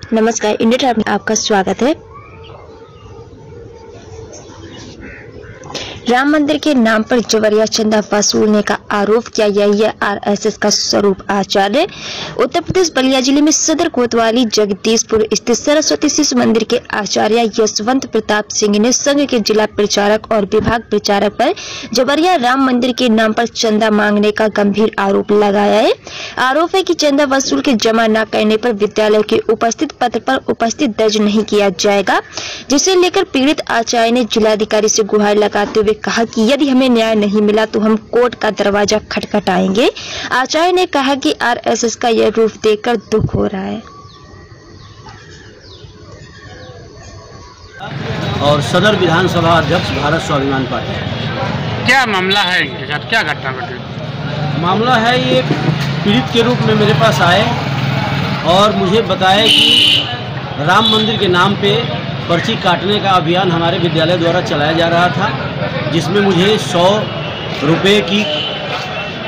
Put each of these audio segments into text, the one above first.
नमस्कार, India time में आपका स्वागत है। राम मंदिर के नाम पर जबरिया चंदा वसूलने का आरोप किया गया है आरएसएस का स्वरूप आचार्य। उत्तर प्रदेश बलिया जिले में सदर कोतवाली जगदीशपुर स्थित सरस्वती शिशु मंदिर के आचार्य यशवंत प्रताप सिंह ने संघ के जिला प्रचारक और विभाग प्रचारक पर जबरिया राम मंदिर के नाम पर चंदा मांगने का गंभीर आरोप लगाया है। आरोप है कि चंदा वसूल के जमा न करने पर विद्यालय के उपस्थित पत्र पर उपस्थित दर्ज नहीं किया जाएगा, जिसे लेकर पीड़ित आचार्य ने जिलाधिकारी से गुहार लगाते हुए कहा कि यदि हमें न्याय नहीं मिला तो हम कोर्ट का दरवाजा खटखटाएंगे। आचार्य ने कहा कि आरएसएस का यह रूप देखकर दुख हो रहा है। और सदर विधानसभा अध्यक्ष भारत स्वाभिमान पार्टी। क्या मामला है इनके साथ, क्या घटना घटी? मामला है, ये पीड़ित के रूप में मेरे पास आए और मुझे बताया कि राम मंदिर के नाम पे पर्ची काटने का अभियान हमारे विद्यालय द्वारा चलाया जा रहा था, जिसमें मुझे 100 रुपये की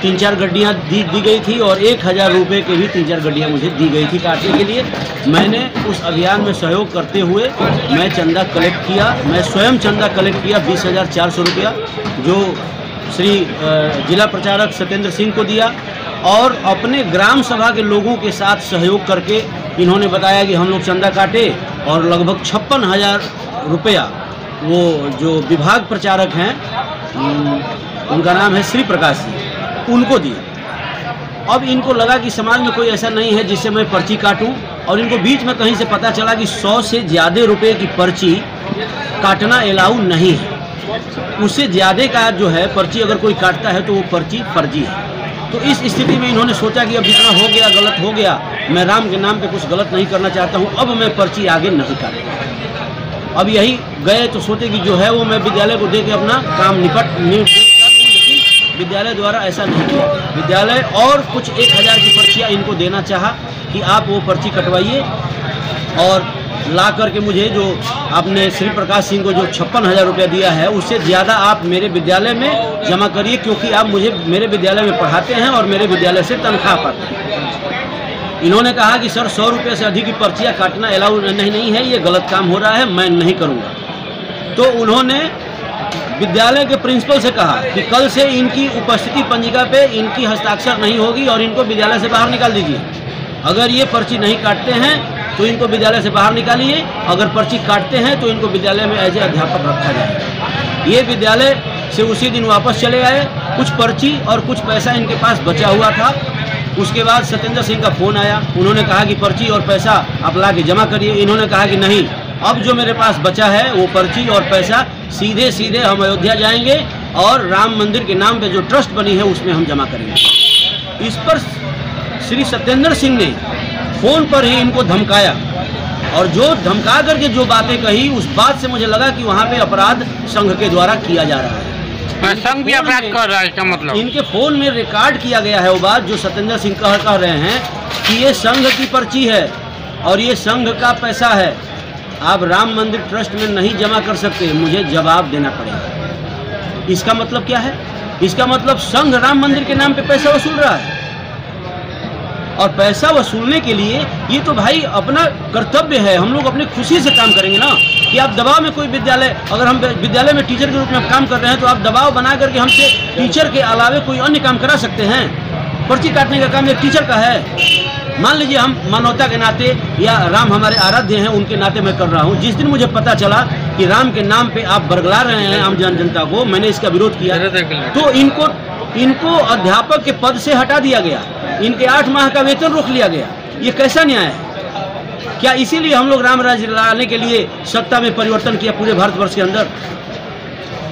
3-4 गड्डियाँ दी गई थी और 1000 रुपये के भी 3-4 गड्डियाँ मुझे दी गई थी काटने के लिए। मैंने उस अभियान में सहयोग करते हुए मैं चंदा कलेक्ट किया। मैं स्वयं चंदा कलेक्ट किया 20,400 रुपया, जो श्री जिला प्रचारक सत्येंद्र सिंह को दिया और अपने ग्राम सभा के लोगों के साथ सहयोग करके इन्होंने बताया कि हम लोग चंदा काटे और लगभग 56,000 रुपया वो जो विभाग प्रचारक हैं, उनका नाम है श्री प्रकाश जी, उनको दिया। अब इनको लगा कि समाज में कोई ऐसा नहीं है जिससे मैं पर्ची काटूं, और इनको बीच में कहीं से पता चला कि 100 से ज़्यादा रुपए की पर्ची काटना अलाउ नहीं है। उससे ज़्यादा का जो है पर्ची अगर कोई काटता है तो वो पर्ची फर्जी है। तो इस स्थिति में इन्होंने सोचा कि अब जितना हो गया गलत हो गया, मैं राम के नाम पे कुछ गलत नहीं करना चाहता हूँ, अब मैं पर्ची आगे नहीं काटूँगा। अब यही गए तो सोचे कि जो है वो मैं विद्यालय को दे के अपना काम निपट कर लूँ, लेकिन विद्यालय द्वारा ऐसा नहीं किया। विद्यालय और कुछ 1000 की पर्चियाँ इनको देना चाहा कि आप वो पर्ची कटवाइए और ला करके मुझे जो आपने श्री प्रकाश सिंह को जो 56,000 रुपया दिया है उससे ज़्यादा आप मेरे विद्यालय में जमा करिए, क्योंकि आप मुझे मेरे विद्यालय में पढ़ाते हैं और मेरे विद्यालय से तनख्वाह पाते हैं। इन्होंने कहा कि सर 100 रुपये से अधिक की पर्चियाँ काटना अलाउ नहीं है, ये गलत काम हो रहा है, मैं नहीं करूँगा। तो उन्होंने विद्यालय के प्रिंसिपल से कहा कि कल से इनकी उपस्थिति पंजिका पे इनकी हस्ताक्षर नहीं होगी और इनको विद्यालय से बाहर निकाल दीजिए। अगर ये पर्ची नहीं काटते हैं तो इनको विद्यालय से बाहर निकालिए, अगर पर्ची काटते हैं तो इनको विद्यालय में एज ए अध्यापक रखा जाए। ये विद्यालय से उसी दिन वापस चले आए। कुछ पर्ची और कुछ पैसा इनके पास बचा हुआ था। उसके बाद सत्येंद्र सिंह का फ़ोन आया, उन्होंने कहा कि पर्ची और पैसा आप ला के जमा करिए। इन्होंने कहा कि नहीं, अब जो मेरे पास बचा है वो पर्ची और पैसा सीधे हम अयोध्या जाएंगे और राम मंदिर के नाम पे जो ट्रस्ट बनी है उसमें हम जमा करेंगे। इस पर श्री सत्येंद्र सिंह ने फ़ोन पर ही इनको धमकाया और जो धमका करके जो बातें कही, उस बात से मुझे लगा कि वहाँ पे अपराध संघ के द्वारा किया जा रहा है। संघ भी अपराध कर रहा है, इसका मतलब इनके फ़ोन में रिकॉर्ड किया गया है वो बात जो सत्येंद्र सिंह कह रहे हैं कि ये संघ की पर्ची है और ये संघ का पैसा है, आप राम मंदिर ट्रस्ट में नहीं जमा कर सकते, मुझे जवाब देना पड़ेगा। इसका मतलब क्या है? इसका मतलब संघ राम मंदिर के नाम पे पैसा वसूल रहा है और पैसा वसूलने के लिए ये तो भाई अपना कर्तव्य है। हम लोग अपनी खुशी से काम करेंगे ना, कि आप दबाव में कोई विद्यालय, अगर हम विद्यालय में टीचर के रूप में काम कर रहे हैं तो आप दबाव बना करके हमसे टीचर के अलावे कोई अन्य काम करा सकते हैं। पर्ची काटने का काम एक टीचर का है। मान लीजिए हम मानवता के नाते या राम हमारे आराध्य हैं उनके नाते मैं कर रहा हूँ। जिस दिन मुझे पता चला कि राम के नाम पे आप बरगला रहे हैं आम जनता को, मैंने इसका विरोध किया तो इनको अध्यापक के पद से हटा दिया गया, इनके 8 माह का वेतन रोक लिया गया। ये कैसा न्याय है? क्या इसीलिए हम लोग राम राज्य लाने के लिए सत्ता में परिवर्तन किया पूरे भारतवर्ष के अंदर?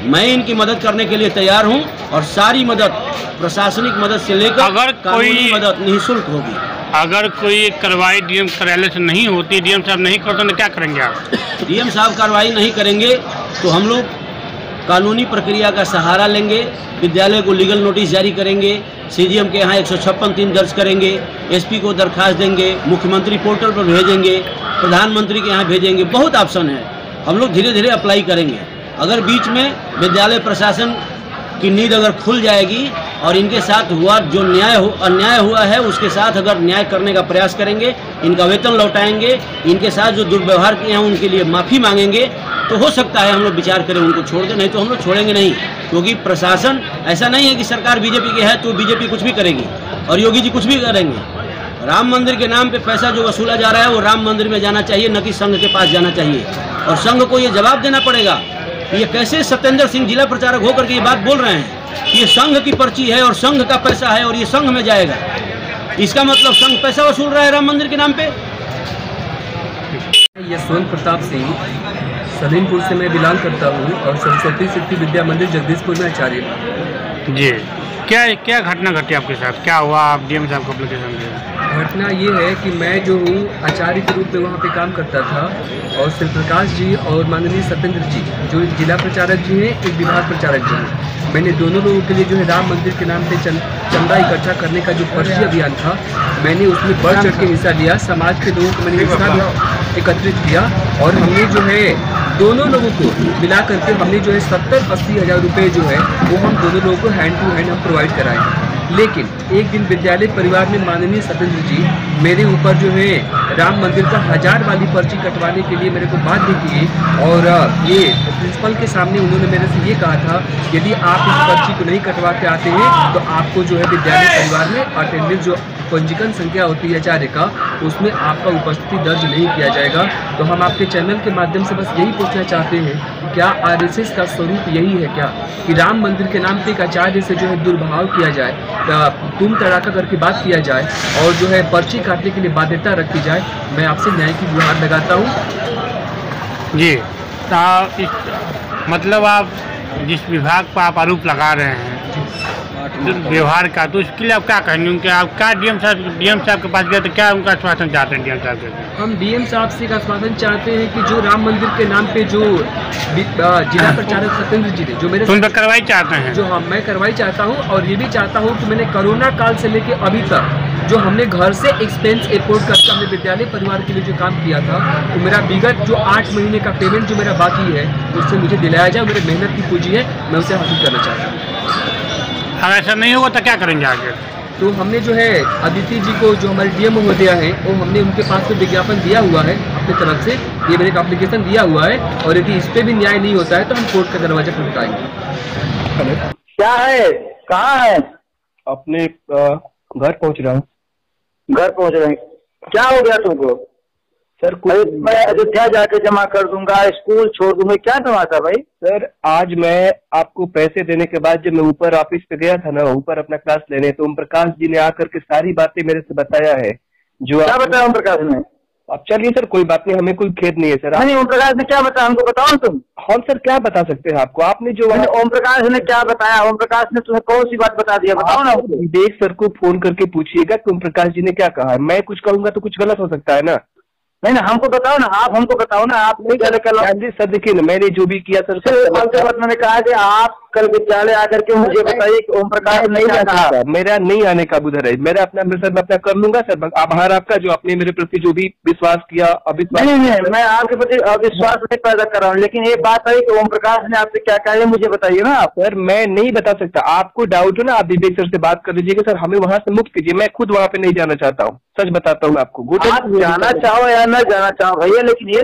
मैं इनकी मदद करने के लिए तैयार हूं और सारी मदद, प्रशासनिक मदद से लेकर कानूनी मदद निःशुल्क होगी। अगर कोई कार्रवाई डीएम कार्यालय से नहीं होती, डीएम साहब नहीं करते तो क्या करेंगे आप? डीएम साहब कार्रवाई नहीं करेंगे तो हम लोग कानूनी प्रक्रिया का सहारा लेंगे, विद्यालय को लीगल नोटिस जारी करेंगे, सीजीएम के यहाँ 156(3) दर्ज करेंगे, एसपी को दरखास्त देंगे, मुख्यमंत्री पोर्टल पर भेजेंगे, प्रधानमंत्री के यहाँ भेजेंगे। बहुत ऑप्शन है, हम लोग धीरे धीरे अप्लाई करेंगे। अगर बीच में विद्यालय प्रशासन की नींद अगर खुल जाएगी और इनके साथ हुआ जो अन्याय हुआ है उसके साथ अगर न्याय करने का प्रयास करेंगे, इनका वेतन लौटाएंगे, इनके साथ जो दुर्व्यवहार किए हैं उनके लिए माफ़ी मांगेंगे, तो हो सकता है हम लोग विचार करें उनको छोड़ दें, नहीं तो हम लोग छोड़ेंगे नहीं। क्योंकि प्रशासन ऐसा नहीं है कि सरकार बीजेपी की है तो बीजेपी कुछ भी करेगी और योगी जी कुछ भी करेंगे। राम मंदिर के नाम पे पैसा जो वसूला जा रहा है वो राम मंदिर में जाना चाहिए, न कि संघ के पास जाना चाहिए। और संघ को ये जवाब देना पड़ेगा कि ये कैसे सत्येंद्र सिंह जिला प्रचारक होकर के ये बात बोल रहे हैं कि ये संघ की पर्ची है और संघ का पैसा है और ये संघ में जाएगा। इसका मतलब संघ पैसा वसूल रहा है राम मंदिर के नाम पे। यशवंत प्रताप सिंह सलीमपुर से मैं बिलोंग करता हूँ और सरस्वती सिद्धि विद्या मंदिर जगदीशपुर में आचार्य। जी, क्या घटना घटी आपके साथ, क्या हुआ? आप डीएम साहब को एप्लीकेशन दिए? घटना ये है कि मैं जो हूँ आचार्य के रूप में वहाँ पे काम करता था और शिव प्रकाश जी और माननीय सत्येंद्र जी जो एक जिला प्रचारक जी हैं, एक विभाग प्रचारक जी हैं, मैंने दोनों लोगों के लिए जो है राम मंदिर के नाम पे चंदा इकट्ठा करने का जो पर्ची अभियान था, मैंने उसमें बढ़ चढ़ के हिस्सा लिया। समाज के लोगों को मैंने हिस्सा भी एकत्रित किया और हमने जो है दोनों लोगों को मिला करके हमने जो है 70-80 हज़ार रुपये जो है वो हम दोनों लोगों को हैंड टू हैंड हम प्रोवाइड कराए। लेकिन एक दिन विद्यालय परिवार में माननीय सत्येंद्र जी मेरे ऊपर जो है राम मंदिर का 1000 वाली पर्ची कटवाने के लिए मेरे को बाध्य किए और ये प्रिंसिपल के सामने उन्होंने मेरे से ये कहा था यदि आप इस पर्ची को नहीं कटवा के आते हैं तो आपको जो है विद्यालय परिवार में अटेंडेंस जो पंजीकरण संख्या होती है आचार्य का उसमें आपका उपस्थिति दर्ज नहीं किया जाएगा। तो हम आपके चैनल के माध्यम से बस यही पूछना चाहते हैं, क्या आरएसएस का स्वरूप यही है क्या कि राम मंदिर के नाम पे एक आचार्य से जो है दुर्भाव किया जाए, तुम तड़ाका करके बात किया जाए और जो है पर्ची काटने के लिए बाध्यता रखी जाए? मैं आपसे न्याय की गुहार लगाता हूँ। जी, मतलब आप जिस विभाग पर आप आरोप लगा रहे हैं व्यवहार का, तो उसके लिए आप क्या कहेंगे? उनके आप क्या डीएम साहब के पास गए तो क्या उनका आश्वासन चाहते हैं डीएम साहब से? हम डीएम साहब से आश्वासन चाहते हैं कि जो राम मंदिर के नाम पे जो जिला प्रचारक सत्येंद्र जी ने जो मेरे उन पर कार्रवाई चाहते हैं, जो मैं कार्रवाई चाहता हूँ और ये भी चाहता हूँ कि मैंने कोरोना काल से लेके अभी तक जो हमने घर से एक्सपेंस एयरपोर्ट करके हमने विद्यालय परिवार के लिए जो काम किया था तो मेरा विगत जो 8 महीने का पेमेंट जो मेरा बाकी है उससे मुझे दिलाया जाए। मेरे मेहनत की पूंजी है, मैं उसे हासिल करना चाहता हूँ। अगर ऐसा नहीं होगा तो क्या करेंगे आगे? तो हमने जो है अदिति जी को जो हमारे डीएम महोदया है वो हमने उनके पास में विज्ञापन दिया हुआ है अपनी तरफ से, ये मैंने एक एप्लीकेशन दिया हुआ है और यदि इस पर भी न्याय नहीं होता है तो हम कोर्ट का दरवाजा खटखटाएंगे। क्या है, कहाँ है? अपने घर पहुंच रहा हूँ। घर पहुंच रहे हैं? क्या हो गया तुमको? सर मैं अयोध्या जाके जमा कर दूंगा, स्कूल छोड़ दूंगा, क्या तमाशा भाई? सर आज मैं आपको पैसे देने के बाद जब मैं ऊपर ऑफिस पे गया था ना ऊपर अपना क्लास लेने, तो ओम प्रकाश जी ने आकर के सारी बातें मेरे से बताया है। जो क्या बताया ओम प्रकाश ने? अब चलिए सर कोई बात नहीं, हमें कोई खेद नहीं है सर। नहीं, ओम प्रकाश ने क्या बताया हमको बताओ तुम। हम सर क्या बता सकते हैं आपको? आपने जो ओम प्रकाश ने क्या बताया? ओम प्रकाश ने तुम्हें कौन सी बात बता दिया, बताओ ना। विवेक सर को फोन करके पूछिएगा कि ओम प्रकाश जी ने क्या कहा है। मैं कुछ कहूंगा तो कुछ गलत हो सकता है ना। नहीं ना, हमको बताओ ना, आप हमको बताओ ना। आप नहीं सर देखिए ना मैंने जो भी किया सर मैंने कहा कि आप कल विद्यालय आकर के मुझे बताइए कि ओम प्रकाश नहीं आता। मेरा नहीं आने का बुधर है, मेरा अपना सर मैं अपना कर लूंगा सर। आभार आपका जो आपने मेरे प्रति जो भी विश्वास किया। अविश्वास नहीं, मैं आपके प्रति अविश्वास नहीं पैदा कर रहा हूँ, लेकिन ये बात है कि ओम प्रकाश ने आपसे क्या कहा मुझे बताइए ना आप। सर मैं नहीं बता सकता, आपको डाउट हो ना आप विवेक सर से बात कर लीजिएगा सर, हमें वहाँ से मुक्त कीजिए। मैं खुद वहाँ पे नहीं जाना चाहता हूँ, सच बताता हूँ आपको। आप जाना चाहो या न जाना चाहो भैया, लेकिन ये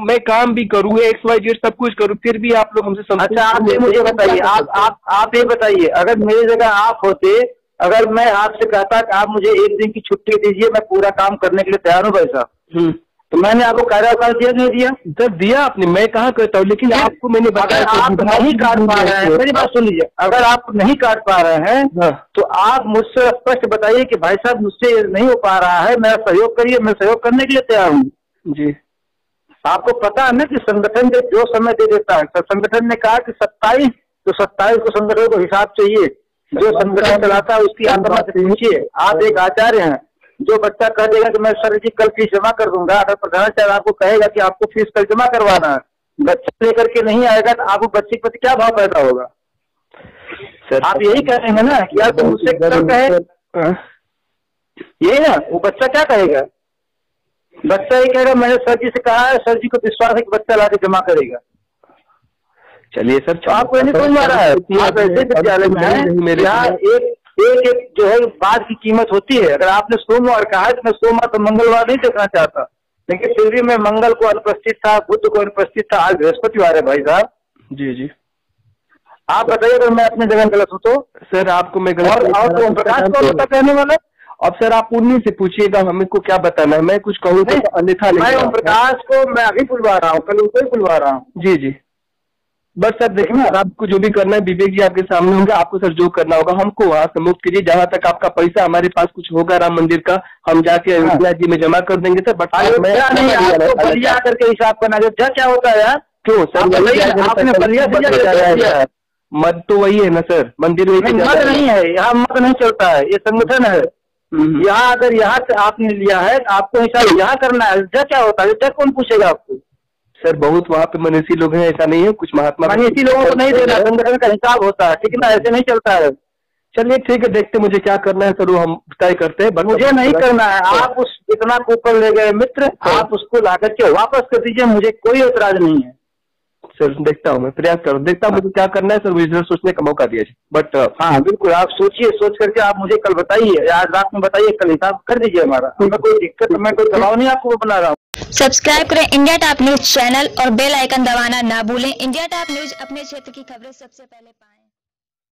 मैं काम भी करूँ XYZ सब कुछ करूँ फिर भी आप लोग हमसे। अच्छा आप मुझे बताइए, आप ये बताइए, अगर मेरी जगह आप होते, अगर मैं आपसे कहता कि आप मुझे एक दिन की छुट्टी दीजिए, मैं पूरा काम करने के लिए तैयार हूँ भाई साहब, तो मैंने आपको कार्यावकाश दिया नहीं दिया? सर दिया आपने, मैं कहा करता हूँ, लेकिन आपको मैंने बताया आप नहीं काट पा रहे हैं। मेरी बात सुन लीजिए, अगर आप नहीं काट पा रहे हैं तो आप मुझसे स्पष्ट बताइए कि भाई साहब मुझसे नहीं हो पा रहा है, मेरा सहयोग करिए, मैं सहयोग करने के लिए तैयार हूँ। जी आपको पता है ना कि संगठन जो समय दे देता है, संगठन ने कहा कि 27 तो 27 को संगठन को हिसाब चाहिए, जो संगठन चलाता है उसकी आत्मा से पूछिए। आप एक आचार्य हैं, जो बच्चा कह देगा कि मैं सर जी कल फीस जमा कर दूंगा, अगर प्रधानाचार्य आपको कहेगा कि आपको फीस कल जमा करवाना है, बच्चा लेकर के नहीं आएगा तो आपको बच्चे के प्रति क्या भाव पैदा होगा? सर आप यही कहेंगे ना कि यार तुम मुझसे कहे, यही ना, वो बच्चा क्या कहेगा? बच्चा ये कहेगा मैंने सर जी से कहा है, सर जी को विश्वास है कि बच्चा लाके जमा करेगा। चलिए सर, तो आपको नहीं समझ आ रहा है? आप ऐसे विद्यालय में हैं, यहाँ एक जो है बात की कीमत होती है। अगर आपने सोमवार कहा है तो मैं सोमवार तो मंगलवार नहीं देखना चाहता, लेकिन फिर भी मैं मंगल को अनुपस्थित था, बुध को अनुपस्थित था, आज बृहस्पतिवार है भाई साहब। जी जी, आप बताइए अगर मैं अपने जगह गलत हूँ तो? सर आपको मैं गलत और ओम प्रकाश को पता कहने वाला? अब सर आप उन्हीं से पूछिएगा, हमें को क्या बताना है। मैं कुछ कहूँ तो अन्यथा मैं ओम प्रकाश को मैं अभी बुलवा रहा हूँ, कल उनको ही बुलवा रहा हूँ। जी जी, बस सर देखिए ना, आपको जो भी करना है विवेक जी आपके सामने होंगे, आपको सर जो करना होगा हमको वहाँ से मुक्त कीजिए। जहाँ तक आपका पैसा हमारे पास कुछ होगा राम मंदिर का, हम जाके अयोध्या जी में जमा कर देंगे सर। बट अयोध्या नहीं, आपको बलिया करके हिसाब करना। अयोध्या क्या होता है यार? क्यों सर? आपने बलिया मत तो वही है ना सर, मंदिर वही मत नहीं है, यहाँ मत नहीं चलता है, ये संगठन है। यहाँ अगर यहाँ से आपने लिया है आपको हिसाब यहाँ करना है। अयोध्या क्या होता है? अयोध्या कौन पूछेगा आपको? सर बहुत वहाँ पे मनीषी लोग हैं, ऐसा नहीं है कुछ महात्मा मनीषी लोगों को नहीं देना, संगठन का हिसाब होता है, ठीक ना? ऐसे नहीं चलता है। चलिए ठीक है, देखते मुझे क्या करना है सर, वो हम तय करते हैं। मुझे नहीं करना है। आप उस इतना कूपन ले गए मित्र, आप उसको ला करके वापस कर दीजिए, मुझे कोई ऐतराज नहीं है सर। देखता हूँ, मैं प्रयास करूँ, देखता हूँ मुझे क्या करना है सर, मुझे सोचने का मौका दिया। बट हाँ बिल्कुल, आप सोचिए, सोच करके आप मुझे कल बताइए, आज रात में बताइए, कल हिसाब कर दीजिए हमारा। मैं कोई दिक्कत, मैं कोई दबाव नहीं आपको बना रहा हूँ। सब्सक्राइब करें इंडिया टॉप न्यूज चैनल और बेल आइकन दबाना ना भूलें। इंडिया टॉप न्यूज अपने क्षेत्र की खबरें सबसे पहले